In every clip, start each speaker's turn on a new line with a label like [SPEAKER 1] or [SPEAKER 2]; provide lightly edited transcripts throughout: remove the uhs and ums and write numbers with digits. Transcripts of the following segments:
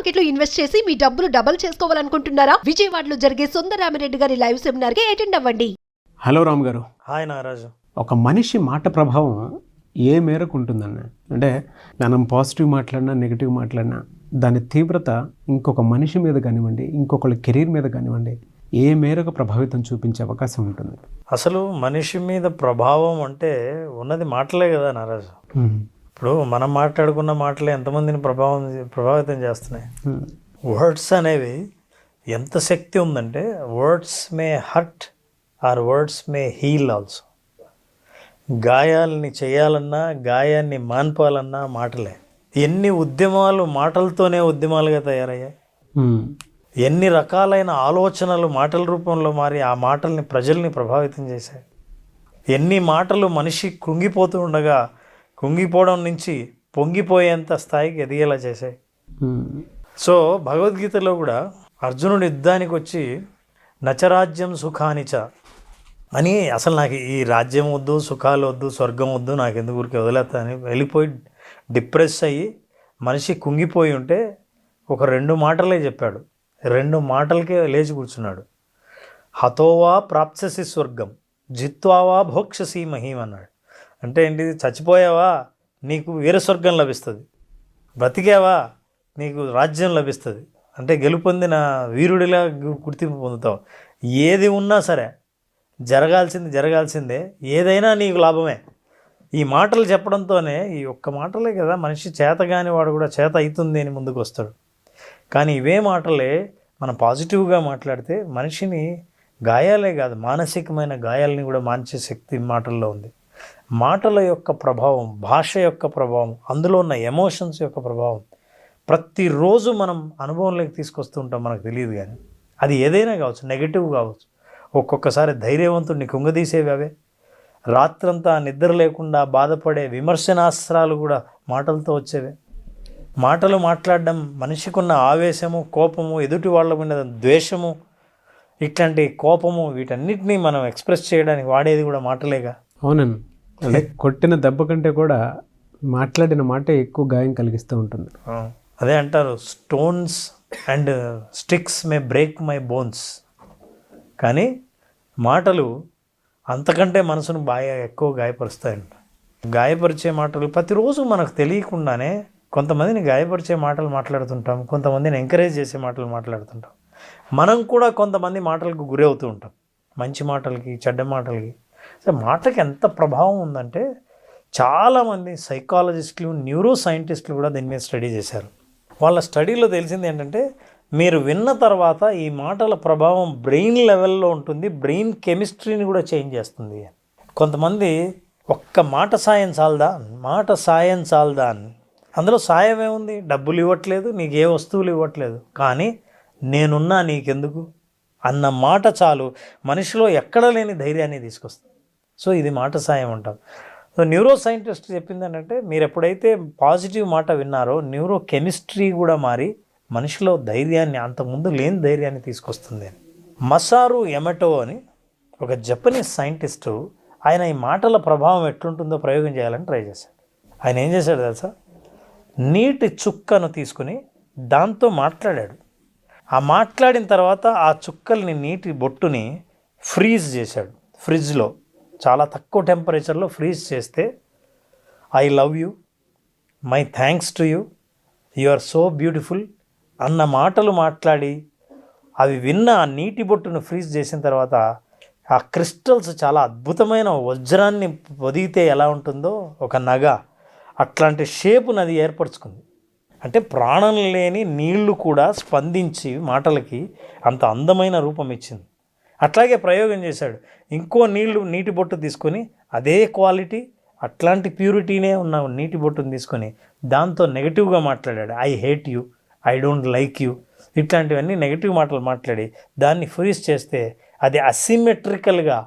[SPEAKER 1] Market లో invest చేసి మీ డబ్బులు డబుల్ చేసుకోవాలనుకుంటున్నారా? విజయవాడలో జరిగే సుందరరామిరెడ్డి గారి లైవ్ సెమినార్ కి అటెండ్ అవ్వండి.
[SPEAKER 2] హలో రామ్ గారు.
[SPEAKER 3] హాయ్ నాగరాజు.
[SPEAKER 2] ఒక మనిషి మాట ప్రభావం ఏ మేరకు ఉంటుందన్న, అంటే మనం పాజిటివ్ మాట్లాడినా నెగిటివ్ మాట్లాడినా దాని తీవ్రత ఇంకొక మనిషి మీద కానివ్వండి, ఇంకొకళ్ళ కెరీర్ మీద కానివ్వండి, ఏ మేరకు ప్రభావితం చూపించే అవకాశం ఉంటుంది?
[SPEAKER 3] అసలు మనిషి మీద ప్రభావం అంటే ఉన్నది మాటలే కదా నాగరాజు. ఇప్పుడు మనం మాట్లాడుకున్న మాటలే ఎంతమందిని ప్రభావితం చేస్తున్నాయి. వర్డ్స్ అనేవి ఎంత శక్తి ఉందంటే words may hurt or words may heal also. గాయాలని చేయాలన్నా, గాయాన్ని మాన్పాలన్నా మాటలే. ఎన్ని ఉద్యమాలు మాటలతోనే ఉద్యమాలుగా తయారయ్యాయి. ఎన్ని రకాలైన ఆలోచనలు మాటల రూపంలో మారి ఆ మాటల్ని ప్రజల్ని ప్రభావితం చేశాయి. ఎన్ని మాటలు మనిషి కృంగిపోతూ ఉండగా కృంగిపోవడం నుంచి పొంగిపోయేంత స్థాయికి ఎదిగేలా చేశాయి. సో భగవద్గీతలో కూడా అర్జునుడు యుద్ధానికి వచ్చి నచరాజ్యం సుఖానిచ అని, అసలు నాకు ఈ రాజ్యం వద్దు, సుఖాలు వద్దు, స్వర్గం వద్దు, నాకు ఎందుకు ఊరికి వదిలేస్తా అని వెళ్ళిపోయి డిప్రెస్ అయ్యి మనిషి కుంగిపోయి ఉంటే ఒక 2 మాటలే చెప్పాడు. 2 మాటలకే లేచి కూర్చున్నాడు. హతోవా ప్రాప్స్యసి స్వర్గం జిత్వావా భోక్షసి మహీం అన్నాడు. అంటే ఏంటి? చచ్చిపోయావా నీకు వీర స్వర్గం లభిస్తుంది, బ్రతికావా నీకు రాజ్యం లభిస్తుంది, అంటే గెలుపొందిన వీరుడిలా గుర్తింపు పొందుతావు. ఏది ఉన్నా సరే జరగాల్సిందే, ఏదైనా నీకు లాభమే. ఈ మాటలు చెప్పడంతోనే, ఈ ఒక్క మాటలే కదా మనిషి చేతగాని వాడు కూడా చేత అవుతుంది అని ముందుకు వస్తాడు. కానీ ఇవే మాటలే మనం పాజిటివ్గా మాట్లాడితే మనిషిని గాయాలే కాదు, మానసికమైన గాయాలని కూడా మార్చే శక్తి మాటల్లో ఉంది. మాటల యొక్క ప్రభావం, భాష యొక్క ప్రభావం, అందులో ఉన్న ఎమోషన్స్ యొక్క ప్రభావం ప్రతిరోజు మనం అనుభవంలోకి తీసుకొస్తూ ఉంటాం, మనకు తెలియదు. కానీ అది ఏదైనా కావచ్చు, నెగిటివ్ కావచ్చు. ఒక్కొక్కసారి ధైర్యవంతుడిని కుంగదీసేవి అవే. రాత్రంతా నిద్ర లేకుండా బాధపడే విమర్శనాస్త్రాలు కూడా మాటలతో వచ్చేవే. మాటలు మాట్లాడడం మనిషికున్న ఆవేశము, కోపము, ఎదుటి వాళ్ళ మీద ద్వేషము, ఇట్లాంటి కోపము, వీటన్నిటినీ మనం ఎక్స్ప్రెస్ చేయడానికి వాడేది కూడా మాటలేగా.
[SPEAKER 2] అవునండి. అంటే కొట్టిన దెబ్బ కంటే కూడా మాట్లాడిన మాట ఎక్కువ గాయం కలిగిస్తూ ఉంటుంది.
[SPEAKER 3] అదే అంటారు, stones and sticks May break my bones. కానీ మాటలు అంతకంటే మనసును బాగా ఎక్కువ గాయపరుస్తాయంట. గాయపరిచే మాటలు ప్రతిరోజు మనకు తెలియకుండానే కొంతమందిని గాయపరిచే మాటలు మాట్లాడుతుంటాం, కొంతమందిని ఎంకరేజ్ చేసే మాటలు మాట్లాడుతుంటాం. మనం కూడా కొంతమంది మాటలకు గురి అవుతూ ఉంటాం, మంచి మాటలకి, చెడ్డ మాటలకి. సో మాటకి ఎంత ప్రభావం ఉందంటే చాలామంది సైకాలజిస్టులు, న్యూరో సైంటిస్టులు కూడా దీని మీద స్టడీ చేశారు. వాళ్ళ స్టడీలో తెలిసింది ఏంటంటే, మీరు విన్న తర్వాత ఈ మాటల ప్రభావం బ్రెయిన్ లెవెల్లో ఉంటుంది, బ్రెయిన్ కెమిస్ట్రీని కూడా చేంజ్ చేస్తుంది. కొంతమంది ఒక్క మాట సాయం చాలదా అని, అందులో సాయం ఏముంది? డబ్బులు ఇవ్వట్లేదు, నీకు ఏ వస్తువులు ఇవ్వట్లేదు, కానీ నేనున్నా నీకెందుకు అన్న మాట చాలు మనిషిలో ఎక్కడ లేని ధైర్యాన్ని తీసుకొస్తుంది. సో ఇది మాట సాయం అంటాం. సో న్యూరో సైంటిస్ట్ చెప్పింది ఏంటంటే, మీరు ఎప్పుడైతే పాజిటివ్ మాట విన్నారో న్యూరో కెమిస్ట్రీ కూడా మారి మనిషిలో ధైర్యాన్ని, అంతకుముందు లేని ధైర్యాన్ని తీసుకొస్తుంది. మసారు ఎమటో అని ఒక జపనీస్ సైంటిస్టు, ఆయన ఈ మాటల ప్రభావం ఎట్లుంటుందో ప్రయోగం చేయాలని ట్రై చేశాడు. ఆయన ఏం చేశాడు తెలుసా? నీటి చుక్కను తీసుకుని దాంతో మాట్లాడాడు. ఆ మాట్లాడిన తర్వాత ఆ చుక్కల్ని, నీటి బొట్టుని ఫ్రీజ్ చేశాడు. ఫ్రిడ్జ్లో చాలా తక్కువ టెంపరేచర్లో ఫ్రీజ్ చేస్తే, I love you, my thanks to you, you are so beautiful అన్న మాటలు మాట్లాడి అవి విన్న ఆ నీటి బొట్టును ఫ్రీజ్ చేసిన తర్వాత ఆ క్రిస్టల్స్ చాలా అద్భుతమైన వజ్రాన్ని పొదిగితే ఎలా ఉంటుందో ఒక నగ, అట్లాంటి షేపును అది ఏర్పరచుకుంది. అంటే ప్రాణం లేని నీళ్లు కూడా స్పందించి మాటలకి అంత అందమైన రూపం ఇచ్చింది. అట్లాగే ప్రయోగం చేశాడు. ఇంకో నీటి బొట్టు తీసుకొని అదే క్వాలిటీ, అట్లాంటి ప్యూరిటీనే ఉన్న నీటి బొట్టును తీసుకొని దాంతో నెగిటివ్గా మాట్లాడాడు. I hate you, I don't like you, ఇట్లాంటివన్నీ నెగిటివ్ మాటలు మాట్లాడి దాన్ని ఫ్రీజ్ చేస్తే అది అసిమెట్రికల్గా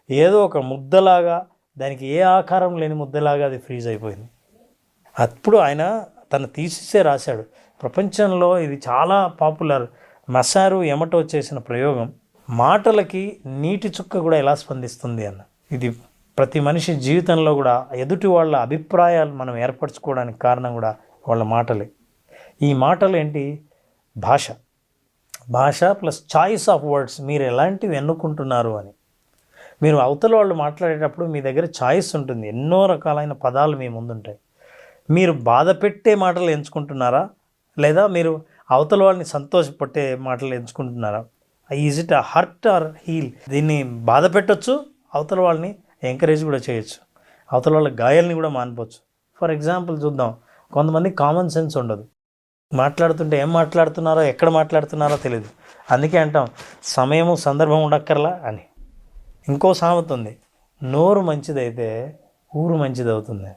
[SPEAKER 3] ఏదో ఒక ముద్దలాగా, దానికి ఏ ఆకారం లేని ముద్దలాగా అది ఫ్రీజ్ అయిపోయింది. అప్పుడు ఆయన తన థీసిసే రాశాడు. ప్రపంచంలో ఇది చాలా పాపులర్. మసారు ఎమటో చేసిన ప్రయోగం, మాటలకి నీటి చుక్క కూడా ఎలా స్పందిస్తుంది అన్న. ఇది ప్రతి మనిషి జీవితంలో కూడా ఎదుటి వాళ్ళ అభిప్రాయాలు మనం ఏర్పరచుకోవడానికి కారణం కూడా వాళ్ళ మాటలే. ఈ మాటలు ఏంటి? భాష ప్లస్ చాయిస్ ఆఫ్ వర్డ్స్, మీరు ఎలాంటివి ఎన్నుకుంటున్నారు అని. మీరు అవతల వాళ్ళు మాట్లాడేటప్పుడు మీ దగ్గర చాయిస్ ఉంటుంది, ఎన్నో రకాలైన పదాలు మీ ముందుంటాయి. మీరు బాధ పెట్టే మాటలు ఎంచుకుంటున్నారా, లేదా మీరు అవతల వాళ్ళని సంతోషపెట్టే మాటలు ఎంచుకుంటున్నారా? Is it hurt or heal? దీన్ని బాధ పెట్టచ్చు, అవతల వాళ్ళని ఎంకరేజ్ కూడా చేయొచ్చు, అవతల వాళ్ళ గాయాలని కూడా మానిపోవచ్చు. ఫర్ ఎగ్జాంపుల్ చూద్దాం, కొంతమంది కామన్ సెన్స్ ఉండదు, మాట్లాడుతుంటే ఏం మాట్లాడుతున్నారో ఎక్కడ మాట్లాడుతున్నారో తెలియదు. అందుకే అంటాం సమయము సందర్భం ఉండక్కర్లా అని. ఇంకో సామెత ఉంది, నోరు మంచిదైతే ఊరు మంచిది అవుతుంది.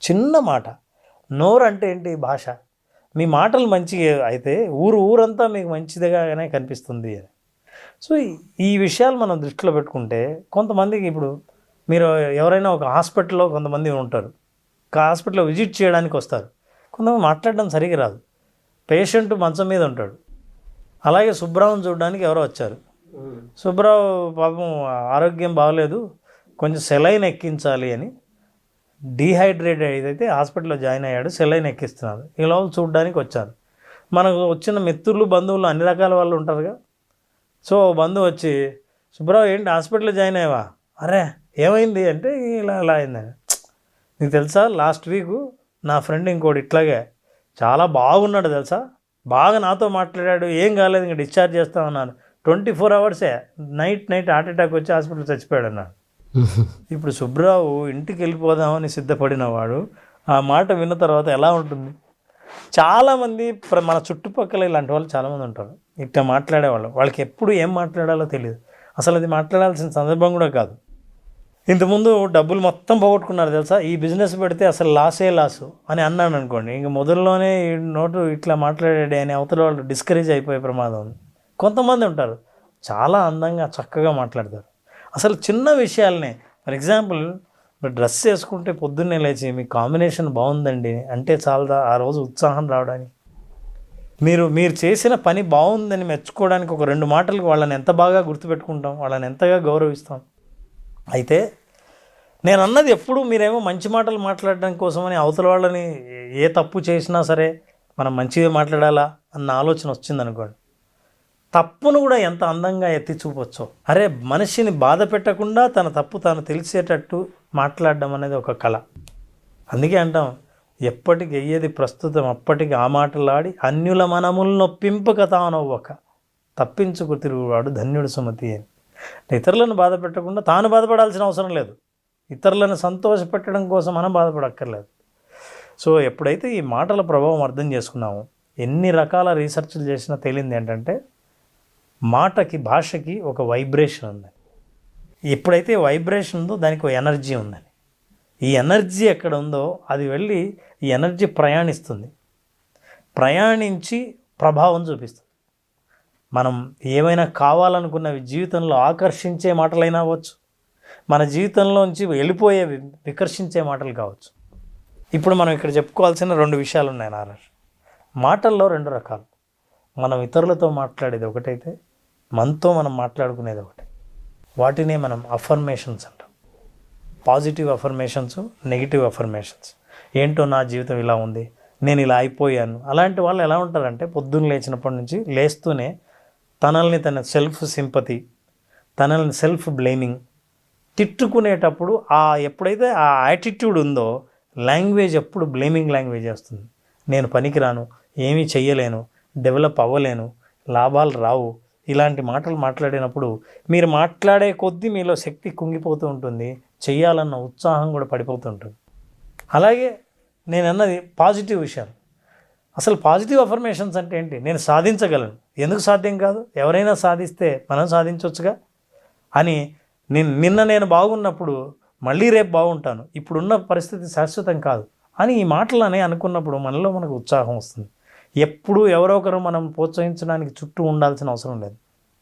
[SPEAKER 3] చిన్న మాట, నోరు అంటే ఏంటి? భాష. మీ మాటలు మంచిగా అయితే ఊరంతా మీకు మంచిదిగానే కనిపిస్తుంది అని. సో ఈ విషయాలు మనం దృష్టిలో పెట్టుకుంటే, కొంతమందికి ఇప్పుడు మీరు ఎవరైనా ఒక హాస్పిటల్లో కొంతమంది ఉంటారు, హాస్పిటల్లో విజిట్ చేయడానికి వస్తారు, కొంతమంది మాట్లాడడం సరిగ్గా రాదు, పేషెంట్ మంచం మీద ఉంటాడు. అలాగే సుబ్రావుని చూడడానికి ఎవరో వచ్చారు, సుబ్రావు పాపం ఆరోగ్యం బాగలేదు, కొంచెం సెలైన్ ఎక్కించాలి అని డీహైడ్రేట్ అయితే హాస్పిటల్లో జాయిన్ అయ్యాడు, సెలైన్ ఎక్కిస్తున్నారు. ఈ లోపల చూడడానికి వచ్చారు. మనకు వచ్చిన మిత్రులు బంధువులు అన్ని రకాల వాళ్ళు ఉంటారుగా. సో బంధువు వచ్చి, సుబ్రావు ఏంటి హాస్పిటల్లో జాయిన్ అయ్యావా? అరే ఏమైంది అంటే, ఇలా అయిందని. నీకు తెలుసా, లాస్ట్ వీక్ నా ఫ్రెండ్ ఇంకోటి ఇట్లాగే చాలా బాగున్నాడు తెలుసా, బాగా నాతో మాట్లాడాడు, ఏం కాలేదు, ఇంకా డిశ్చార్జ్ చేస్తామన్నాను. 24 అవర్సే నైట్ హార్ట్ అటాక్ వచ్చి హాస్పిటల్ చచ్చిపోయాడు అన్నాడు. ఇప్పుడు సుబ్రావు ఇంటికి వెళ్ళిపోదామని సిద్ధపడిన వాడు ఆ మాట విన్న తర్వాత ఎలా ఉంటుంది? చాలామంది మన చుట్టుపక్కల ఇలాంటి వాళ్ళు చాలామంది ఉంటారు, ఇట్లా మాట్లాడేవాళ్ళు. వాళ్ళకి ఎప్పుడు ఏం మాట్లాడాలో తెలియదు, అసలు అది మాట్లాడాల్సిన సందర్భం కూడా కాదు. ఇంతకుముందు డబ్బులు మొత్తం పోగొట్టుకున్నారు తెలుసా, ఈ బిజినెస్ పెడితే అసలు లాసు అని అన్నాడు అనుకోండి, ఇంక మొదల్లోనే నోటు ఇట్లా మాట్లాడాడే అని అవతల వాళ్ళు డిస్కరేజ్ అయిపోయే ప్రమాదం ఉంది. కొంతమంది ఉంటారు చాలా అందంగా చక్కగా మాట్లాడతారు, అసలు చిన్న విషయాలనే. ఫర్ ఎగ్జాంపుల్, డ్రెస్ వేసుకుంటే పొద్దున్నే లేచి మీ కాంబినేషన్ బాగుందండి అంటే చాలదా ఆ రోజు ఉత్సాహం రావడానికి? మీరు చేసిన పని బాగుందని మెచ్చుకోవడానికి ఒక 2 మాటలకు వాళ్ళని ఎంత బాగా గుర్తుపెట్టుకుంటాం, వాళ్ళని ఎంతగా గౌరవిస్తాం. అయితే నేను అన్నది ఎప్పుడు మీరేమో మంచి మాటలు మాట్లాడడం కోసమని అవతల వాళ్ళని ఏ తప్పు చేసినా సరే మనం మంచిగా మాట్లాడాలా అన్న ఆలోచన వచ్చిందనుకోండి, తప్పును కూడా ఎంత అందంగా ఎత్తి చూపొచ్చో. అరే మనిషిని బాధ పెట్టకుండా తన తప్పు తాను తెలిసేటట్టు మాట్లాడడం అనేది ఒక కళ. అందుకే అంటాం, ఎప్పటికి అయ్యేది ప్రస్తుతం అప్పటికి ఆ మాటలాడి అన్యుల మనములు నొప్పింపక తానవ్వక తప్పించుకు తిరుగువాడు ధన్యుడు సుమతి అని. ఇతరులను బాధ పెట్టకుండా తాను బాధపడాల్సిన అవసరం లేదు, ఇతరులను సంతోషపెట్టడం కోసం మనం బాధపడక్కర్లేదు. సో ఎప్పుడైతే ఈ మాటల ప్రభావం అర్థం చేసుకున్నామో, ఎన్ని రకాల రీసెర్చ్లు చేసినా తేలింది ఏంటంటే, భాషకి ఒక వైబ్రేషన్ ఉందని. ఎప్పుడైతే వైబ్రేషన్ ఉందో దానికి ఒక ఎనర్జీ ఉందని. ఈ ఎనర్జీ ఎక్కడ ఉందో అది వెళ్ళి ఈ ఎనర్జీ ప్రయాణించి ప్రభావం చూపిస్తుంది. మనం ఏమైనా కావాలనుకున్నవి జీవితంలో ఆకర్షించే మాటలైనా అవ్వచ్చు, మన జీవితంలోంచి వెళ్ళిపోయే వికర్షించే మాటలు కావచ్చు. ఇప్పుడు మనం ఇక్కడ చెప్పుకోవాల్సిన 2 విషయాలు ఉన్నాయి నారాయణ. మాటల్లో 2 రకాలు. మనం ఇతరులతో మాట్లాడేది ఒకటైతే, మనతో మనం మాట్లాడుకునేది ఒకటి. వాటినే మనం అఫర్మేషన్స్ అంటాం. Positive affirmations, negative affirmations. ఏంటో నా జీవితం ఇలా ఉంది, నేను ఇలా అయిపోయాను. అలాంటి వాళ్ళు ఎలా ఉంటారంటే, పొద్దున్న లేచినప్పటి నుంచి లేస్తూనే తన సెల్ఫ్ సింపతి, తనని సెల్ఫ్ బ్లేమింగ్, తిట్టుకునేటప్పుడు ఎప్పుడైతే ఆ యాటిట్యూడ్ ఉందో, లాంగ్వేజ్ ఎప్పుడు బ్లేమింగ్ లాంగ్వేజ్ వస్తుంది. నేను పనికిరాను, ఏమీ చెయ్యలేను, డెవలప్ అవ్వలేను, లాభాలు రావు, ఇలాంటి మాటలు మాట్లాడినప్పుడు మీరు మాట్లాడే కొద్దీ మీలో శక్తి కుంగిపోతూ ఉంటుంది, చెయ్యాలన్న ఉత్సాహం కూడా పడిపోతూ ఉంటుంది. అలాగే నేను అన్నది పాజిటివ్ విషయాలు. అసలు పాజిటివ్ అఫర్మేషన్స్ అంటే ఏంటి? నేను సాధించగలను, ఎందుకు సాధ్యం కాదు, ఎవరైనా సాధిస్తే మనం సాధించవచ్చుగా అని. నేను బాగున్నప్పుడు మళ్ళీ రేపు బాగుంటాను, ఇప్పుడున్న పరిస్థితి శాశ్వతం కాదు అని ఈ మాటలనే అనుకున్నప్పుడు మనకు ఉత్సాహం వస్తుంది. ఎప్పుడు ఎవరో ఒకరు మనం ప్రోత్సహించడానికి చుట్టూ ఉండాల్సిన అవసరం లేదు.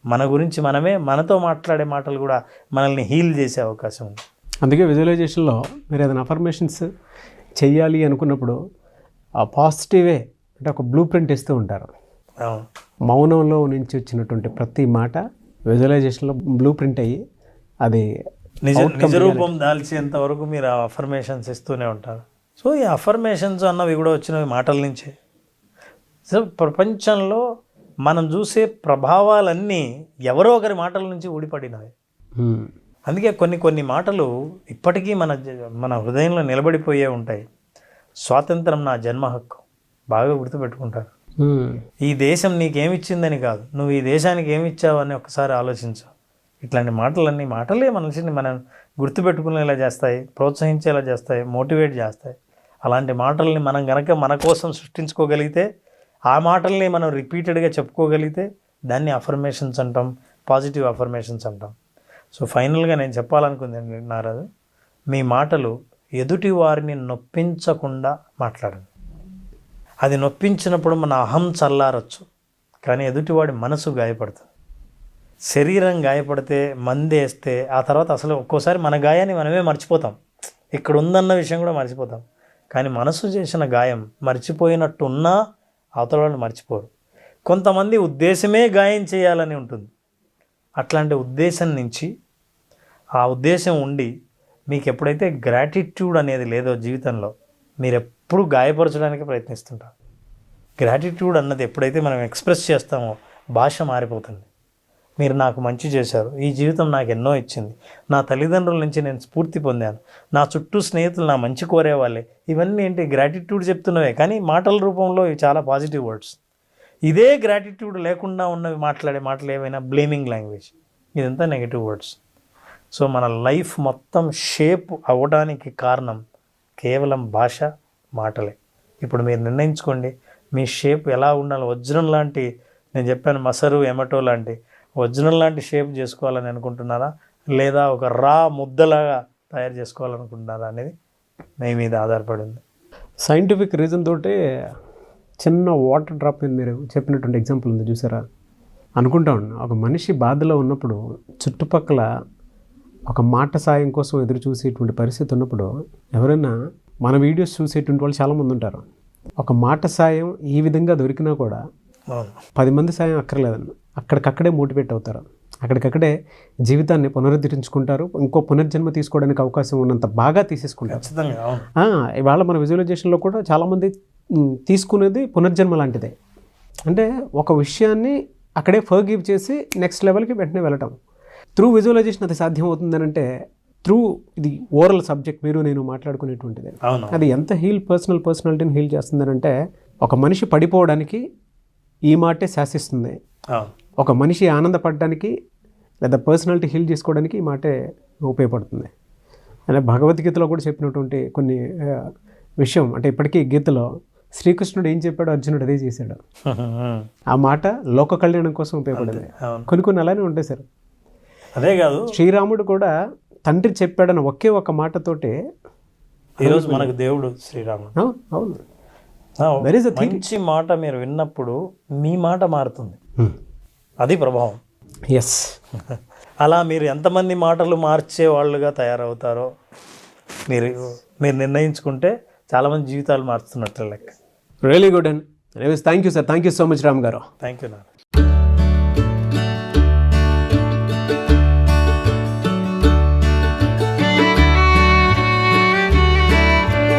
[SPEAKER 3] మన గురించి మనమే, మనతో మాట్లాడే మాటలు కూడా మనల్ని హీల్ చేసే అవకాశం ఉంది.
[SPEAKER 2] అందుకే విజువలైజేషన్లో మీరు ఏదైనా అఫర్మేషన్స్ చెయ్యాలి అనుకున్నప్పుడు ఆ పాజిటివే అంటే ఒక బ్లూ ప్రింట్ ఇస్తూ ఉంటారు. మౌనంలో నుంచి వచ్చినటువంటి ప్రతి మాట విజువలైజేషన్లో బ్లూ ప్రింట్ అయ్యి అది
[SPEAKER 3] నిజరూపం దాల్చేంత వరకు మీరు ఆ అఫర్మేషన్స్ ఇస్తూనే ఉంటారు. సో ఈ అఫర్మేషన్స్ అన్నవి కూడా వచ్చినవి మాటల నుంచే. సో ప్రపంచంలో మనం చూసే ప్రభావాలన్నీ ఎవరో ఒకరి మాటల నుంచి ఊడిపడినవి. అందుకే కొన్ని మాటలు ఇప్పటికీ మన హృదయంలో నిలబడిపోయే ఉంటాయి. స్వాతంత్రం నా జన్మ హక్కు బాగా గుర్తుపెట్టుకుంటారు. ఈ దేశం నీకేమిచ్చిందని కాదు, నువ్వు ఈ దేశానికి ఏమి ఇచ్చావు అని ఒకసారి ఆలోచించు. ఇట్లాంటి మాటలే మనిషిని మనం గుర్తుపెట్టుకునేలా చేస్తాయి, ప్రోత్సహించేలా చేస్తాయి, మోటివేట్ చేస్తాయి. అలాంటి మాటల్ని మనం గనక మన కోసం సృష్టించుకోగలిగితే, ఆ మాటల్ని మనం రిపీటెడ్గా చెప్పుకోగలిగితే దాన్ని అఫర్మేషన్స్ అంటాం, పాజిటివ్ అఫర్మేషన్స్ అంటాం. సో ఫైనల్గా నేను చెప్పాలనుకుంది నారాజు, మీ మాటలు ఎదుటి వారిని నొప్పించకుండా మాట్లాడండి. అది నొప్పించినప్పుడు మన అహం చల్లారచ్చు, కానీ ఎదుటివాడి మనసు గాయపడుతుంది. శరీరం గాయపడితే మందేస్తే ఆ తర్వాత అసలు ఒక్కోసారి మన గాయాన్ని మనమే మర్చిపోతాం, ఇక్కడ ఉందన్న విషయం కూడా మర్చిపోతాం. కానీ మనసు చేసిన గాయం మర్చిపోయినట్టు ఉన్నా అవతల వాళ్ళు మర్చిపోరు. కొంతమంది ఉద్దేశమే గాయం చేయాలని ఉంటుంది. అట్లాంటి ఉద్దేశం నుంచి, ఆ ఉద్దేశం ఉండి మీకు ఎప్పుడైతే గ్రాటిట్యూడ్ అనేది లేదో జీవితంలో, మీరు ఎప్పుడు గాయపరచడానికి ప్రయత్నిస్తుంటారు. గ్రాటిట్యూడ్ అన్నది ఎప్పుడైతే మనం ఎక్స్ప్రెస్ చేస్తామో భాష మారిపోతుంది. మీరు నాకు మంచి చేశారు, ఈ జీవితం నాకు ఎన్నో ఇచ్చింది, నా తల్లిదండ్రుల నుంచి నేను స్ఫూర్తి పొందాను, నా చుట్టూ స్నేహితులు నా మంచి కోరేవాళ్ళే, ఇవన్నీ ఏంటి గ్రాటిట్యూడ్ చెప్తున్నవే, కానీ మాటల రూపంలో ఇవి చాలా పాజిటివ్ వర్డ్స్. ఇదే గ్రాటిట్యూడ్ లేకుండా ఉన్నవి మాట్లాడే మాటలు ఏవైనా బ్లేమింగ్ లాంగ్వేజ్, ఇదంతా నెగిటివ్ వర్డ్స్. సో మన లైఫ్ మొత్తం షేప్ అవ్వడానికి కారణం కేవలం భాష, మాటలే. ఇప్పుడు మీరు నిర్ణయించుకోండి, మీ షేప్ ఎలా ఉండాలి. వజ్రం లాంటి, నేను చెప్పాను మసరు ఎమటో లాంటి వజ్రం లాంటి షేప్ చేసుకోవాలని అనుకుంటున్నారా, లేదా ఒక రా ముద్దలాగా తయారు చేసుకోవాలనుకుంటున్నారా అనేది మీ మీద ఆధారపడి ఉంది.
[SPEAKER 2] సైంటిఫిక్ రీజన్ తోటే చిన్న వాటర్ డ్రాప్ మీద మీరు చెప్పినటువంటి ఎగ్జాంపుల్ ఉంది చూసారా. అనుకుంటా ఉన్నా, ఒక మనిషి బాధలో ఉన్నప్పుడు చుట్టుపక్కల ఒక మాట సాయం కోసం ఎదురు చూసేటువంటి పరిస్థితి ఉన్నప్పుడు, ఎవరైనా మన వీడియోస్ చూసేటువంటి వాళ్ళు చాలామంది ఉంటారు. ఒక మాట సాయం ఈ విధంగా దొరికినా కూడా 10 మంది సాయం అక్కర్లేదండి, అక్కడికక్కడే మోటివేట్ అవుతారు, అక్కడికక్కడే జీవితాన్ని పునరుద్ధరించుకుంటారు, ఇంకో పునర్జన్మ తీసుకోవడానికి అవకాశం ఉన్నంత బాగా తీసేసుకుంటారు. ఇవాళ మన విజువలైజేషన్లో కూడా చాలామంది తీసుకునేది పునర్జన్మ లాంటిదే. అంటే ఒక విషయాన్ని అక్కడే ఫర్గివ్ చేసి నెక్స్ట్ లెవెల్కి వెంటనే వెళ్ళటం. త్రూ విజువలైజేషన్ అది సాధ్యం అవుతుందని అంటే, త్రూ ఇది ఓరల్ సబ్జెక్ట్ మీరు నేను మాట్లాడుకునేటువంటిది. అది ఎంత పర్సనాలిటీని హీల్ చేస్తుందని అంటే, ఒక మనిషి పడిపోవడానికి ఈ మాటే శాసిస్తుంది, ఒక మనిషి ఆనందపడడానికి లేదా పర్సనాలిటీ హీల్ చేసుకోవడానికి ఈ మాటే ఉపయోగపడుతుంది. అలా భగవద్గీతలో కూడా చెప్పినటువంటి కొన్ని విషయం, అంటే ఇప్పటికీ గీతలో శ్రీకృష్ణుడు ఏం చెప్పాడో అర్జునుడు అదే చేశాడు. ఆ మాట లోక కళ్యాణం కోసం ఉపయోగపడింది. కొన్ని అలానే ఉంటాయి సార్.
[SPEAKER 3] అదే కాదు,
[SPEAKER 2] శ్రీరాముడు కూడా తండ్రి చెప్పాడన్న ఒకే ఒక మాటతోటే
[SPEAKER 3] ఈరోజు మనకు దేవుడు శ్రీరాముడు.
[SPEAKER 2] అవును,
[SPEAKER 3] మంచి మాట మీరు విన్నప్పుడు మీ మాట మారుతుంది, అది ప్రభావం.
[SPEAKER 2] ఎస్,
[SPEAKER 3] అలా మీరు ఎంతమంది మాటలు మార్చే వాళ్ళుగా తయారవుతారో మీరు నిర్ణయించుకుంటే చాలామంది జీవితాలు మారుతున్నట్లు లెక్క.
[SPEAKER 2] Really good and thank you sir, thank you so much Ram garu.
[SPEAKER 3] Thank you.